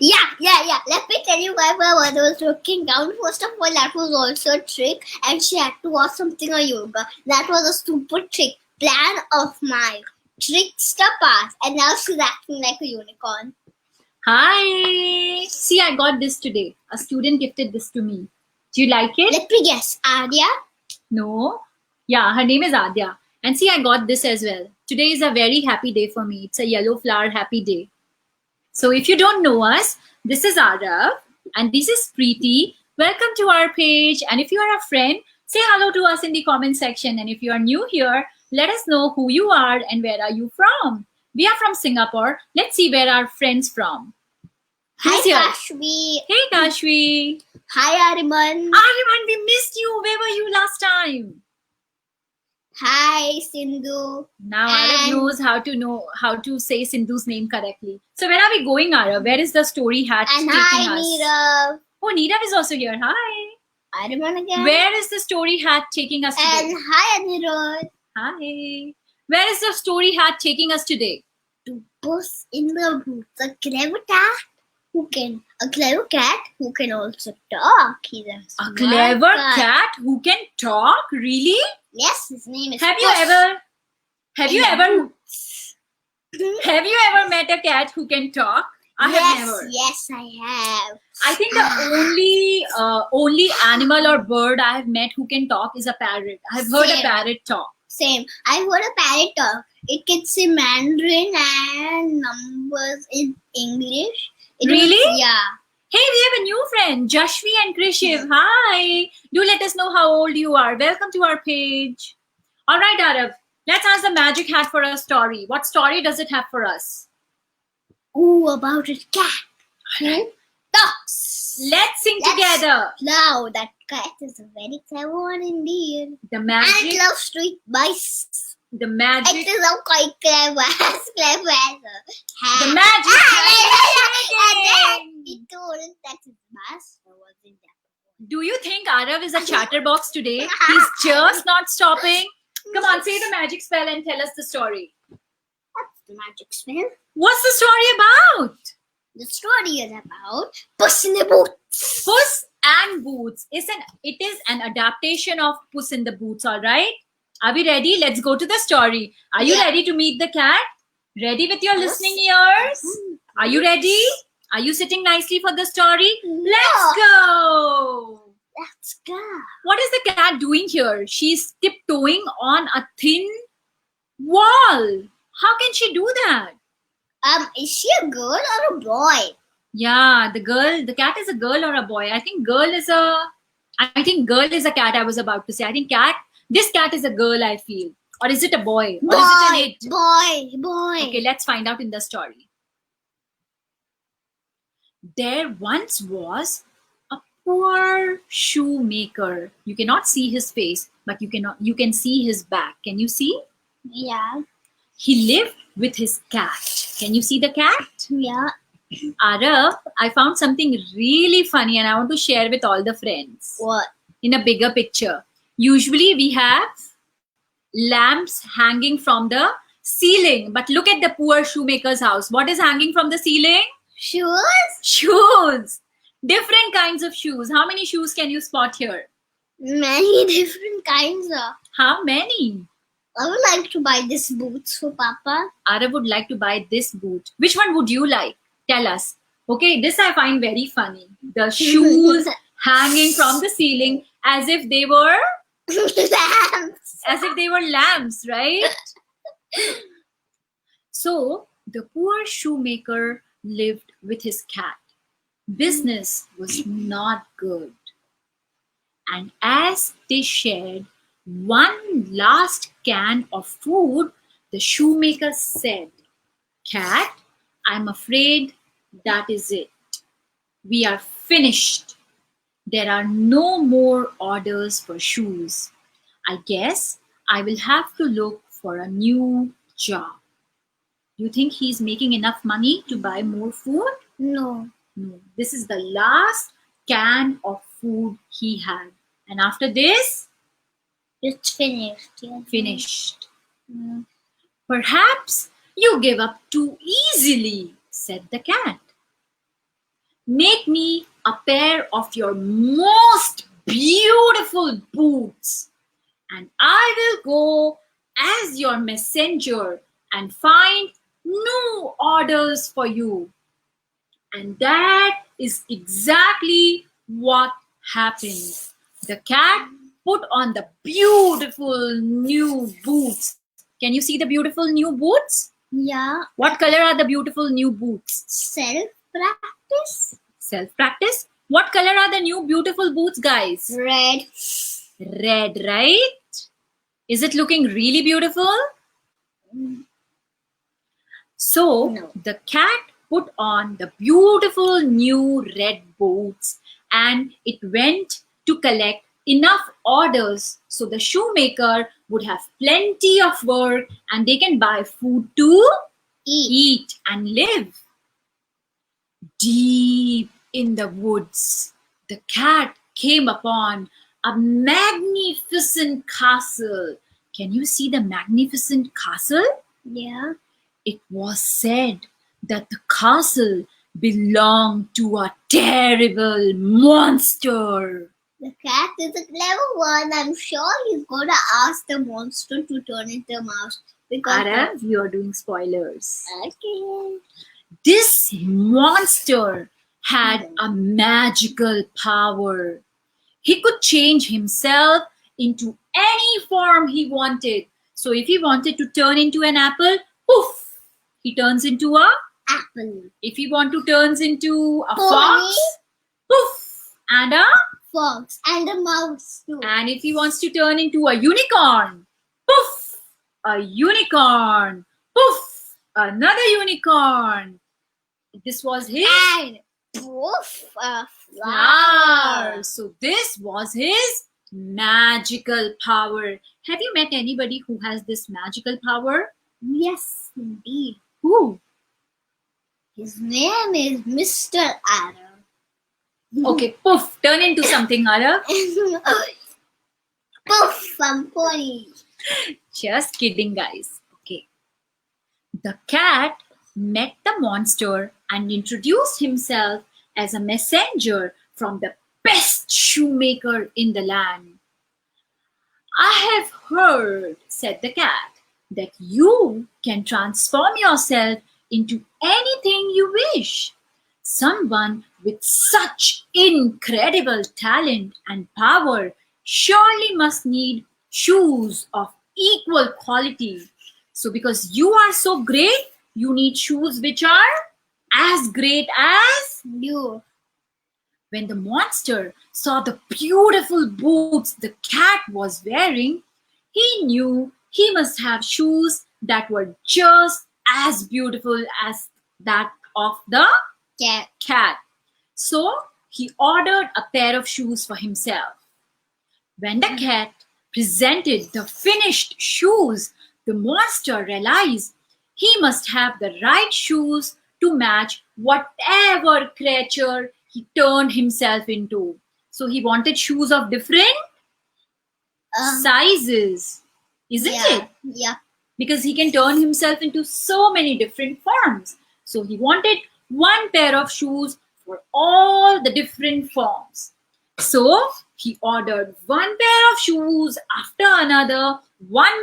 Yeah. Let me tell you why my mother was looking down. First of all, that was also a trick, and she had to watch something on yoga. That was a stupid trick. Plan of mine. Trickster pass, and now she's acting like a unicorn. Hi! See, I got this today. A student gifted this to me. Do you like it? Let me guess. Arya? No. Yeah, her name is Adya. And see, I got this as well. Today is a very happy day for me. It's a yellow flower happy day. So if you don't know us, this is Arav and this is Preeti. Welcome to our page. And if you are a friend, say hello to us in the comment section. And if you are new here, let us know who you are and where are you from. We are from Singapore. Let's see where our friends from. Hi, Who's here? Kashvi. Hey, Kashvi. Hi, Ariman. Ariman, we missed you. Where were you last time? Hi, Sindhu. Now Arav knows how to say Sindhu's name correctly. So where are we going, Arav? Where is the story hat And taking hi, us? Neerav. Oh, Neerav is also here. Hi. Ariman again. Where is the story hat taking us today? And hi, Anirudh. Hi. Where is the story hat taking us today? To Puss in the Boots, a clever cat who can also talk. He's a A clever cat who can talk? Really? Yes, his name is Have Puss. you ever met a cat who can talk? I have never. Yes, I have. I think the only animal or bird I have met who can talk is a parrot. I have heard a parrot talk. Same. I heard a parrot talk. It can say Mandarin and numbers in English. Really? Yeah. Hey, we have a new friend, Jashvi and Krishiv. Hi. Do let us know how old you are. Welcome to our page. All right, Arav. Let's ask the magic hat for a story. What story does it have for us? Ooh, about a cat who talks. Let's sing together. Now, that cat is a very clever one indeed. The magic. And it loves to eat mice. The magic. It is quite clever. As clever as a hat. The magic. And then he told us that his master was in there. Do you think Arav is a chatterbox today? He's just not stopping. Come on, say the magic spell and tell us the story. What's the magic spell? What's the story about? The story is about Puss in the Boots. Puss and Boots. It is an adaptation of Puss in the Boots, all right? Are we ready? Let's go to the story. Are you ready to meet the cat? Ready with your listening ears? Are you ready? Are you sitting nicely for the story? Let's go! Let's go. What is the cat doing here? She's tiptoeing on a thin wall. How can she do that? Is she a girl or a boy? Yeah, the cat is a girl or a boy. I think girl is a cat. I was about to say. I think this cat is a girl, I feel. Or is it a boy? Or is it an it? Boy. Okay, let's find out in the story. There once was a poor shoemaker. You cannot see his face, but you can see his back. Can you see? Yeah. He lived with his cat. Can you see the cat? Yeah. Arav, I found something really funny and I want to share with all the friends. What? In a bigger picture. Usually we have lamps hanging from the ceiling. But look at the poor shoemaker's house. What is hanging from the ceiling? Shoes? Shoes. Different kinds of shoes. How many shoes can you spot here? Many different kinds of. How many? I would like to buy this boots for Papa. Arav would like to buy this boot. Which one would you like? Tell us. Okay, this I find very funny. The shoes hanging from the ceiling as if they were lamps. As if they were lamps, right? So the poor shoemaker lived with his cat. Business was not good. And as they shared one last can of food, the shoemaker said, "Cat, I'm afraid that is it. We are finished. There are no more orders for shoes. I guess I will have to look for a new job." You think he's making enough money to buy more food? No. No. This is the last can of food he had. And after this, it's finished. Yeah. Finished. Mm. Perhaps you give up too easily, said the cat. Make me a pair of your most beautiful boots, and I will go as your messenger and find new orders for you. And that is exactly what happened. The cat put on the beautiful new boots. Can you see the beautiful new boots? Yeah. What color are the beautiful new boots? Self-practice. Self-practice. What color are the new beautiful boots, guys? Red. Red, right? Is it looking really beautiful? So No. the cat put on the beautiful new red boots and it went to collect enough orders so the shoemaker would have plenty of work and they can buy food to eat and live. Deep in the woods, the cat came upon a magnificent castle. Can you see the magnificent castle? Yeah. It was said that the castle belonged to a terrible monster. The cat is a clever one. I'm sure he's going to ask the monster to turn into a mouse. Because Arav, you are doing spoilers. Okay. This monster had a magical power. He could change himself into any form he wanted. So if he wanted to turn into an apple, poof, he turns into a apple. If he want to turns into a Pony. fox, poof, and a Fox and a mouse too. And if he wants to turn into a unicorn, poof, a unicorn, poof, another unicorn. This was his And poof, a flower. So this was his magical power. Have you met anybody who has this magical power? Yes, indeed. Who? His name is Mr. Adam. Okay, poof, turn into something, Arav. Poof, I'm pony. Just kidding, guys. Okay. The cat met the monster and introduced himself as a messenger from the best shoemaker in the land. I have heard, said the cat, that you can transform yourself into anything you wish. Someone with such incredible talent and power surely must need shoes of equal quality. So because you are so great, you need shoes which are as great as You. When the monster saw the beautiful boots the cat was wearing, he knew he must have shoes that were just as beautiful as that of the cat. So he ordered a pair of shoes for himself. When the cat presented the finished shoes, the monster realized he must have the right shoes to match whatever creature he turned himself into. So he wanted shoes of different sizes, isn't it? Yeah. Because he can turn himself into so many different forms. So he wanted one pair of shoes for all the different forms. So he ordered one pair of shoes after another, one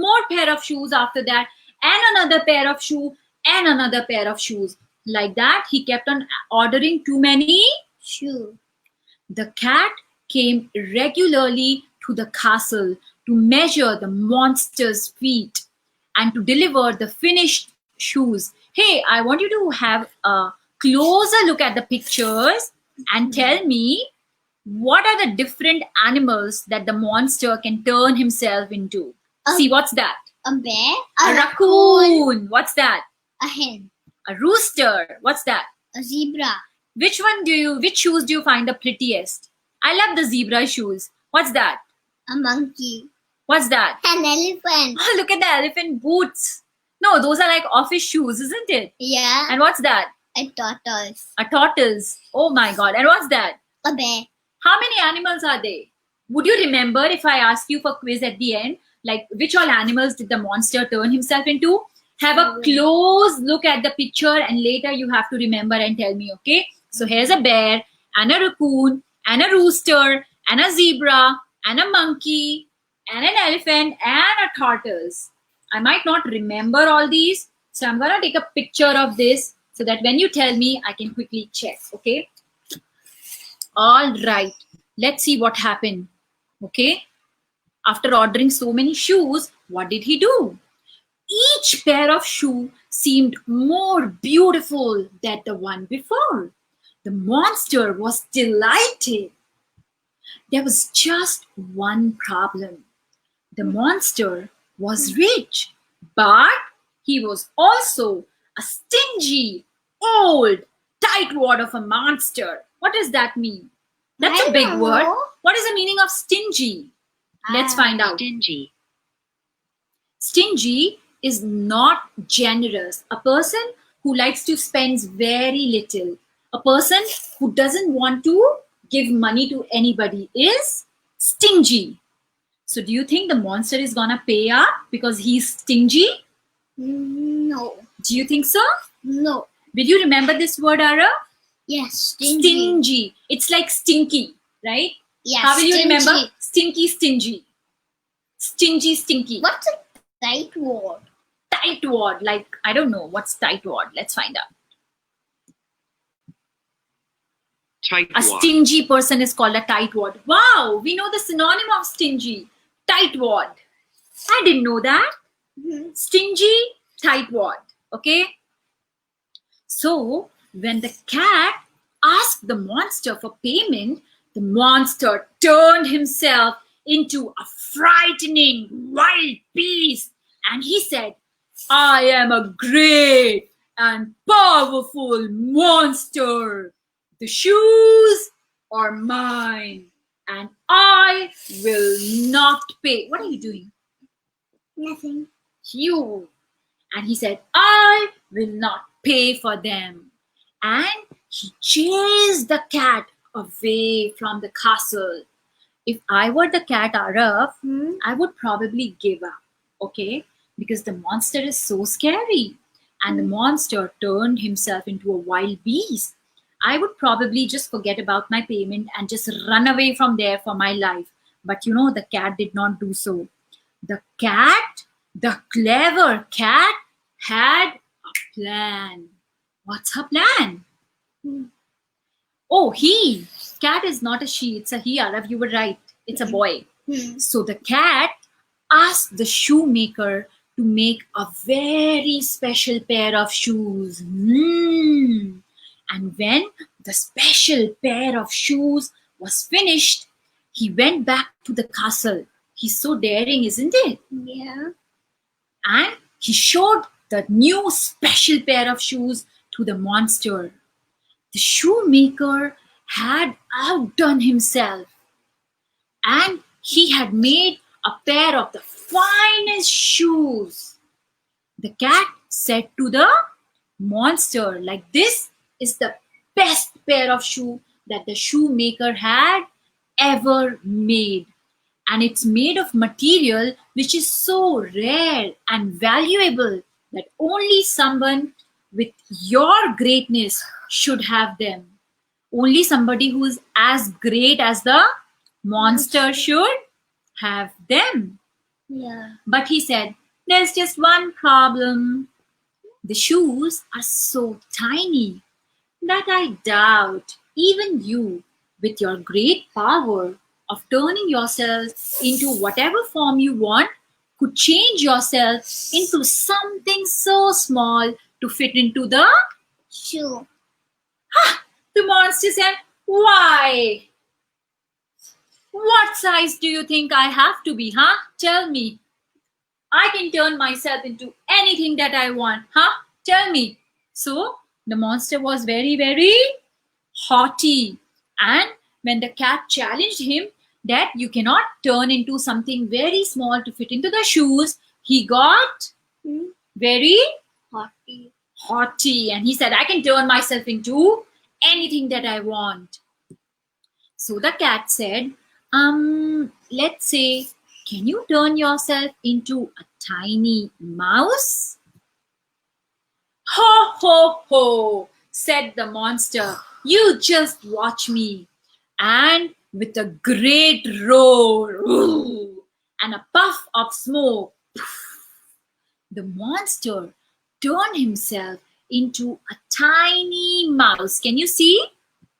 more pair of shoes after that, and another pair of shoe and another pair of shoes. Like that, he kept on ordering too many shoes. The cat came regularly to the castle to measure the monster's feet and to deliver the finished shoes. Hey, I want you to have a closer look at the pictures and tell me what are the different animals that the monster can turn himself into. See, what's that? A bear. A raccoon. What's that? A hen. A rooster. What's that? A zebra. Which shoes do you find the prettiest? I love the zebra shoes. What's that? A monkey. What's that? An elephant. Oh, look at the elephant boots. No, those are like office shoes, isn't it? Yeah. And what's that? A tortoise. A tortoise. Oh my god. And what's that? A bear. How many animals are they? Would you remember if I ask you for quiz at the end? Like, which all animals did the monster turn himself into? Have a close look at the picture and later you have to remember and tell me, okay? So here's a bear and a raccoon and a rooster and a zebra and a monkey and an elephant and a tortoise. I might not remember all these, so I'm gonna take a picture of this so that when you tell me, I can quickly check. Okay. All right. Let's see what happened. Okay. After ordering so many shoes, what did he do? Each pair of shoe seemed more beautiful than the one before. The monster was delighted. There was just one problem. The monster was rich, but he was also a stingy, old, tightwad of a monster. What does that mean? That's a big word. What is the meaning of stingy? Let's find out. Stingy. Stingy is not generous. A person who likes to spend very little. A person who doesn't want to give money to anybody is stingy. So do you think the monster is gonna pay up because he's stingy? No. Do you think so? No. Did you remember this word, Ara? Yes, stingy. Stingy. It's like stinky, right? Yes, How will you stingy. remember? Stinky, stingy. Stingy, stinky. What's a tight word? Tightwad, like, I don't know. What's tightwad? Let's find out. A Tightwad. stingy person is called a tightwad. Wow, we know the synonym of stingy. Tightwad. I didn't know that. Mhm. Stingy, tightwad. Okay. So when the cat asked the monster for payment, the monster turned himself into a frightening wild beast, and he said, "I am a great and powerful monster. The shoes are mine, and I will not pay." What are you doing? Nothing. You. And he said, "I will not pay for them." And he chased the cat away from the castle. If I were the cat, Araf, I would probably give up, okay? Because the monster is so scary. And the monster turned himself into a wild beast. I would probably just forget about my payment and just run away from there for my life. But you know, the cat did not do so. The cat, the clever cat, had a plan. What's her plan? Oh, he. Cat is not a she, it's a he, Arav. You were right. It's a boy. So the cat asked the shoemaker to make a very special pair of shoes. And when the special pair of shoes was finished, he went back to the castle. He's so daring, isn't it? Yeah. And he showed the new special pair of shoes to the monster. The shoemaker had outdone himself, and he had made a pair of the finest shoes. The cat said to the monster, like, "This is the best pair of shoe that the shoemaker had ever made. And it's made of material which is so rare and valuable that only someone with your greatness should have them. Only somebody who is as great as the monster should have them." Yeah. But he said, "There's just one problem. The shoes are so tiny that I doubt even you, with your great power of turning yourself into whatever form you want, could change yourself into something so small to fit into the..." Shoe. The monster said, "Why? What size do you think I have to be, huh? Tell me. I can turn myself into anything that I want, huh? Tell me." So the monster was very, very haughty. And when the cat challenged him that you cannot turn into something very small to fit into the shoes, he got very Hottie. haughty, and he said, "I can turn myself into anything that I want." So the cat said, let's say, can you turn yourself into a tiny mouse?" Ho, ho, ho! said the monster. "You just watch me." And with a great roar and a puff of smoke, the monster turned himself into a tiny mouse. Can you see?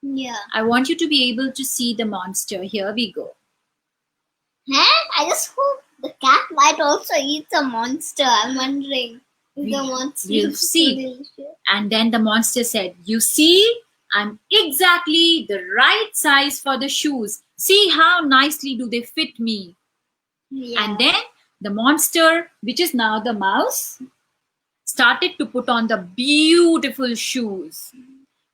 Yeah. I want you to be able to see the monster. Here we go. Huh? I just hope the cat might also eat the monster. I'm wondering if the monster We'll is see. delicious. And then the monster said, "You see, I'm exactly the right size for the shoes. See how nicely do they fit me." Yeah. And then the monster, which is now the mouse, started to put on the beautiful shoes.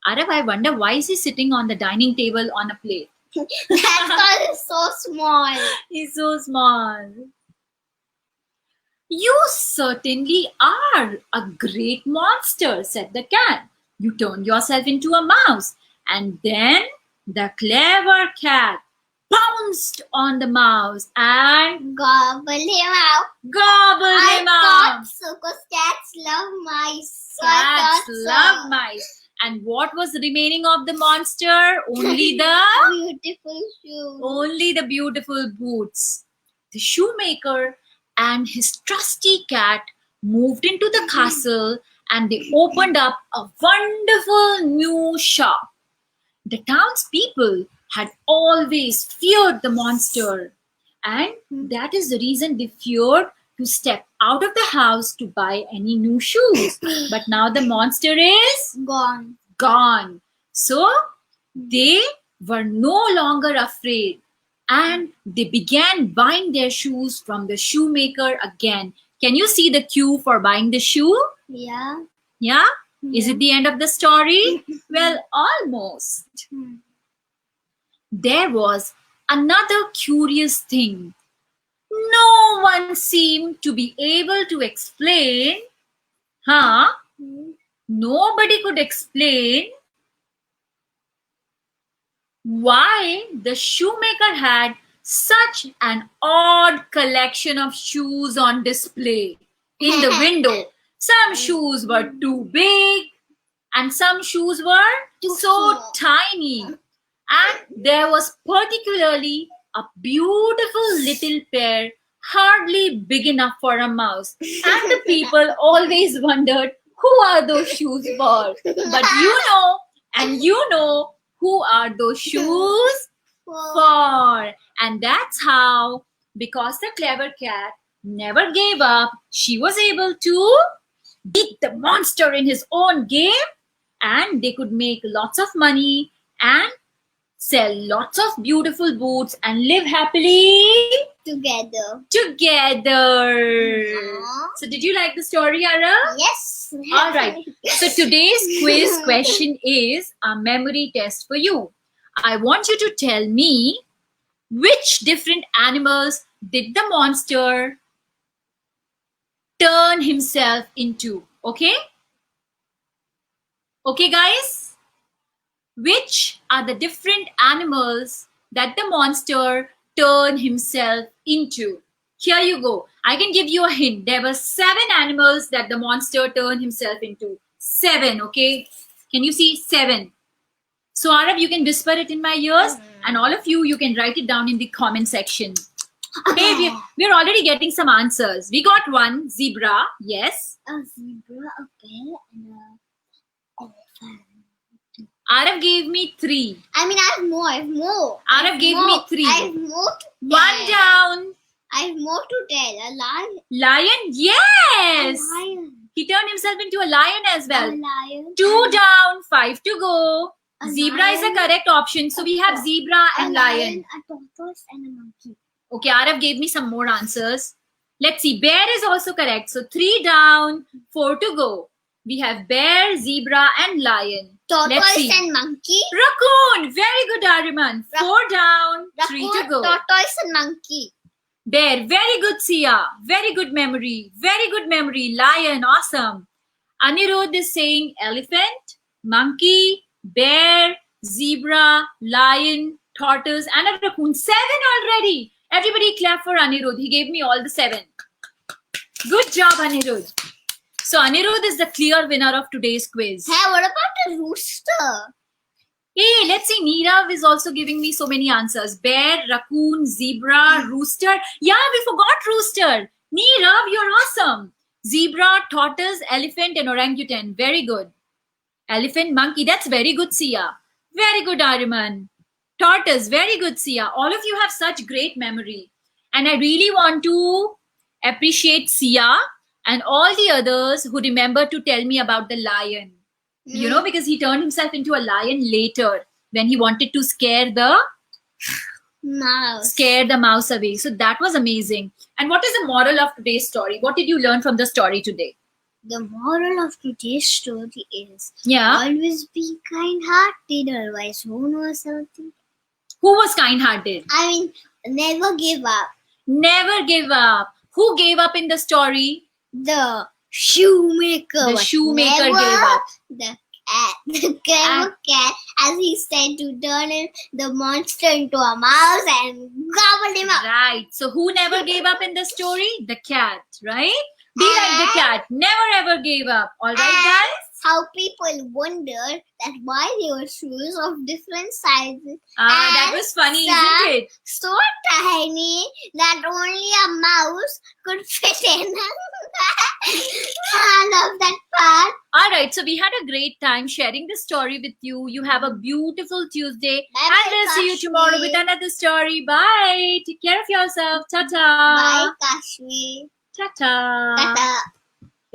Arav, I wonder why is he sitting on the dining table on a plate? That's because it's so small. He's so small. "You certainly are a great monster," said the cat. "You turned yourself into a mouse." And then the clever cat pounced on the mouse and Gobble him out. gobbled I him thought up. so, because cats love mice. So I Cats thought so. love mice. And what was remaining of the monster? Only the Beautiful shoes. only the beautiful boots. The shoemaker and his trusty cat moved into the castle and they opened up a wonderful new shop. The townspeople had always feared the monster, and that is the reason they feared to step out of the house to buy any new shoes. But now the monster is Gone. gone. So they were no longer afraid and they began buying their shoes from the shoemaker again. Can you see the queue for buying the shoe? Yeah. Yeah? Is it the end of the story? Well, almost. There was another curious thing. No one seemed to be able to explain. Nobody could explain why the shoemaker had such an odd collection of shoes on display in the window. Some shoes were too big and some shoes were Too so small. tiny. And there was particularly a beautiful little pair, hardly big enough for a mouse. And the people always wondered, who are those shoes for? But you know who are those shoes for. And that's how, because the clever cat never gave up, she was able to beat the monster in his own game, and they could make lots of money and sell lots of beautiful boots and live happily Together. together. So did you like the story, Ara? Yes. All right. So today's quiz question is a memory test for you. I want you to tell me which different animals did the monster turn himself into. Okay? Okay, guys? Which are the different animals that the monster turned himself into? Here you go. I can give you a hint. There were 7 animals that the monster turned himself into. 7, okay? Can you see 7? So, Arav, you can whisper it in my ears, and all of you, you can write it down in the comment section. Okay, we're already getting some answers. We got 1, zebra, yes. A zebra, a bear, and a elephant. Arav gave me 3. I mean, I have more. Arav gave me 3. I have more to 1 down. I have more to tell. A lion. Lion, yes. A lion. He turned himself into a lion as well. A lion. 2 down, 5 to go. A Zebra is a lion. correct option. So we have zebra and lion. A tortoise, and a monkey. Okay, Arav gave me some more answers. Let's see. Bear is also correct. So 3 down, 4 to go. We have bear, zebra, and lion. Let's Tortoise see. and monkey. Raccoon. Very good, Ariman. 4 down, 3 to Raccoon, go. tortoise, and monkey. Bear. Very good, Sia. Very good memory. Very good memory. Lion. Awesome. Anirudh is saying elephant, monkey, bear, zebra, lion, tortoise, and a raccoon. 7 already. Everybody clap for Anirudh. He gave me all the 7. Good job, Anirudh. So Anirudh is the clear winner of today's quiz. Hey, what about a rooster. Hey, let's see. Neerav is also giving me so many answers. Bear, raccoon, zebra, rooster. Yeah, we forgot rooster. Neerav, you're awesome. Zebra, tortoise, elephant, and orangutan. Very good. Elephant, monkey. That's very good, Sia. Very good, Ariman. Tortoise. Very good, Sia. All of you have such great memory. And I really want to appreciate Sia and all the others who remember to tell me about the lion. You know, because he turned himself into a lion later when he wanted to scare the mouse away. So that was amazing. And what is the moral of today's story? What did you learn from the story today? The moral of today's story is Yeah. always be kind-hearted, otherwise who knows something. Who was kind-hearted? I mean, never give up. Never give up. Who gave up in the story? The shoemaker. The shoemaker never gave up. The clever cat, as he said, to turn the monster into a mouse and gobble him up. Right. So who never gave up in the story? The cat, right? Be like the cat. Never ever gave up. All right, guys? How people wonder that why there were shoes of different sizes. That was funny, isn't it? So tiny that only a mouse could fit in. I love that part. All right, so we had a great time sharing this story with you. You have a beautiful Tuesday. Bye-bye, And we'll see you tomorrow with another story. Bye. Take care of yourself. Ta-ta. Bye, Kashmir. Ta-ta. Ta-ta.